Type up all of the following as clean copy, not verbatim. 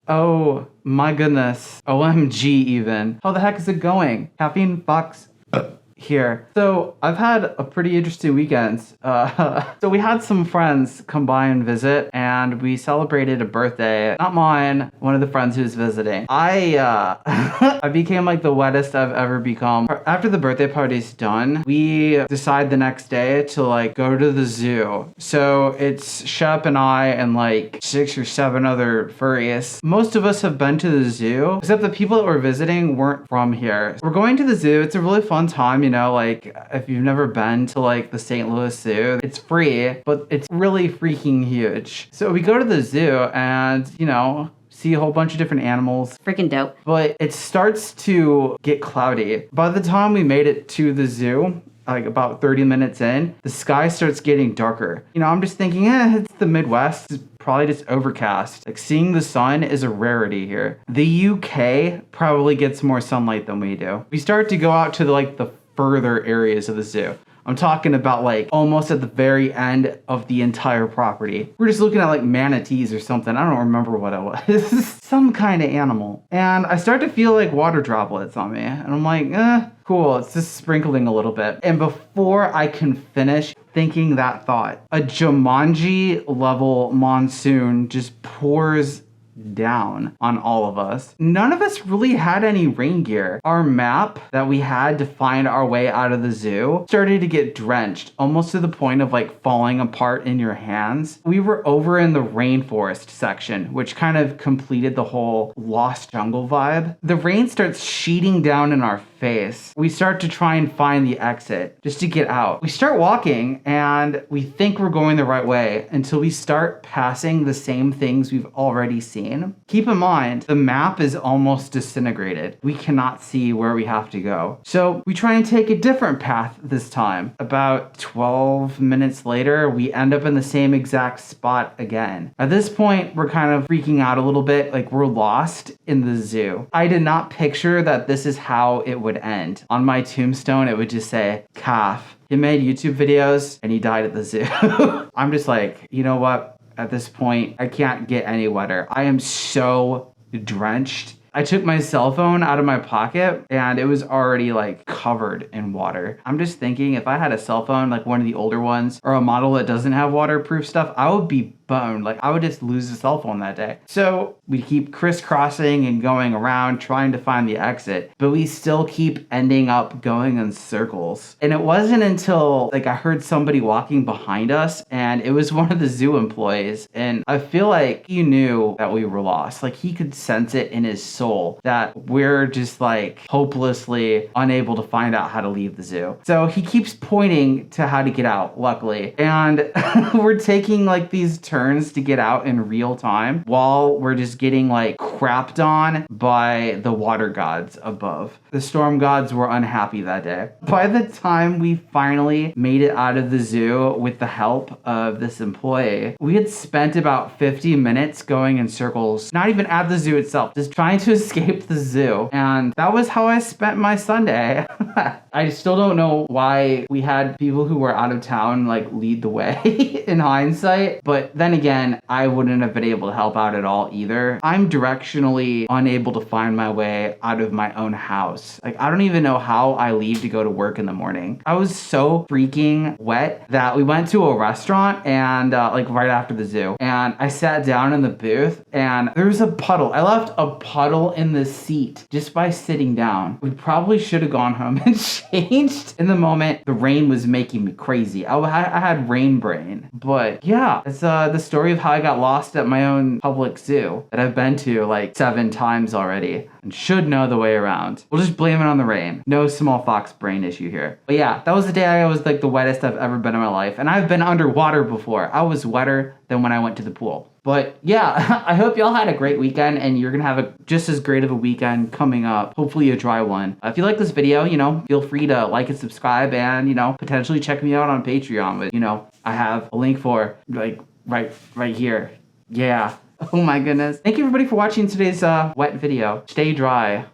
Oh my goodness. OMG even. How the heck is it going? Caffeine Fox here. So I've had a pretty interesting weekend. So we had some friends come by and visit, and we celebrated a birthday. Not mine, one of the friends who was visiting. I became like the wettest I've ever become. After the birthday party's done, we decide the next day to like go to the zoo. So it's Shep and I and like 6 or 7 other furries. Most of us have been to the zoo, except the people that we're visiting weren't from here. We're going to the zoo. It's a really fun time, you know, like if you've never been to like the St. Louis Zoo, it's free, but it's really freaking huge. So we go to the zoo and, you know, see a whole bunch of different animals. Freaking dope. But it starts to get cloudy. By the time we made it to the zoo, like about 30 minutes in, the sky starts getting darker. You know, I'm just thinking, it's the Midwest. It's probably just overcast. Like seeing the sun is a rarity here. The UK probably gets more sunlight than we do. We start to go out to the further areas of the zoo. I'm talking about like almost at the very end of the entire property. We're just looking at like manatees or something. I don't remember what it was. Some kind of animal. And I start to feel like water droplets on me. And I'm like, cool, it's just sprinkling a little bit. And before I can finish thinking that thought, a Jumanji level monsoon just pours down on all of us. None of us really had any rain gear. Our map that we had to find our way out of the zoo started to get drenched, almost to the point of like falling apart in your hands. We were over in the rainforest section, which kind of completed the whole lost jungle vibe. The rain starts sheeting down in our face. We start to try and find the exit just to get out. We start walking and we think we're going the right way until we start passing the same things we've already seen. Keep in mind, the map is almost disintegrated. We cannot see where we have to go. So we try and take a different path this time. About 12 minutes later, we end up in the same exact spot again. At this point, we're kind of freaking out a little bit, like we're lost in the zoo. I did not picture that this is how it would end. On my tombstone, it would just say, Calf. He made YouTube videos and he died at the zoo. I'm just like, you know what? At this point, I can't get any wetter. I am so drenched. I took my cell phone out of my pocket and it was already like covered in water. I'm just thinking if I had a cell phone, like one of the older ones or a model that doesn't have waterproof stuff, I would be boned. Like I would just lose a cell phone that day. So we keep crisscrossing and going around trying to find the exit, but we still keep ending up going in circles. And it wasn't until like I heard somebody walking behind us and it was one of the zoo employees. And I feel like he knew that we were lost. Like he could sense it in his soul that we're just like hopelessly unable to find out how to leave the zoo. So he keeps pointing to how to get out, luckily. And we're taking like these turns to get out in real time while we're just getting like crapped on by the water gods above. The storm gods were unhappy that day. By the time we finally made it out of the zoo with the help of this employee, we had spent about 50 minutes going in circles, not even at the zoo itself, just trying to escape the zoo. And that was how I spent my Sunday. I still don't know why we had people who were out of town like lead the way in hindsight, but then again, I wouldn't have been able to help out at all either. I'm directionally unable to find my way out of my own house. Like I don't even know how I leave to go to work in the morning. I was so freaking wet that we went to a restaurant and like right after the zoo, and I sat down in the booth and there was a puddle. I left a puddle in the seat just by sitting down. We probably should have gone home and changed. In the moment, the rain was making me crazy. I had rain brain. But yeah, it's the story of how I got lost at my own public zoo that I've been to like 7 times already and should know the way around. We'll just blame it on the rain. No small fox brain issue here. But yeah, that was the day I was like the wettest I've ever been in my life. And I've been underwater before. I was wetter than when I went to the pool. But yeah, I hope y'all had a great weekend and you're gonna have just as great of a weekend coming up. Hopefully a dry one. If you like this video, you know, feel free to like and subscribe and, you know, potentially check me out on Patreon. But, you know, I have a link for like right here. Yeah. Oh my goodness. Thank you everybody for watching today's wet video. Stay dry.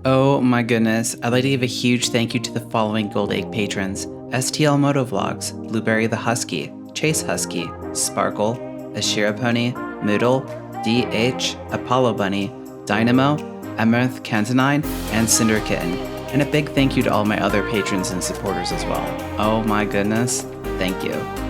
Oh my goodness, I'd like to give a huge thank you to the following Gold Egg patrons: STL Motovlogs, Blueberry the Husky, Chase Husky, Sparkle, Ashira Pony, Moodle, DH, Apollo Bunny, Dynamo, Emerth Cantonine, and Cinder Kitten. And a big thank you to all my other patrons and supporters as well. Oh my goodness, thank you.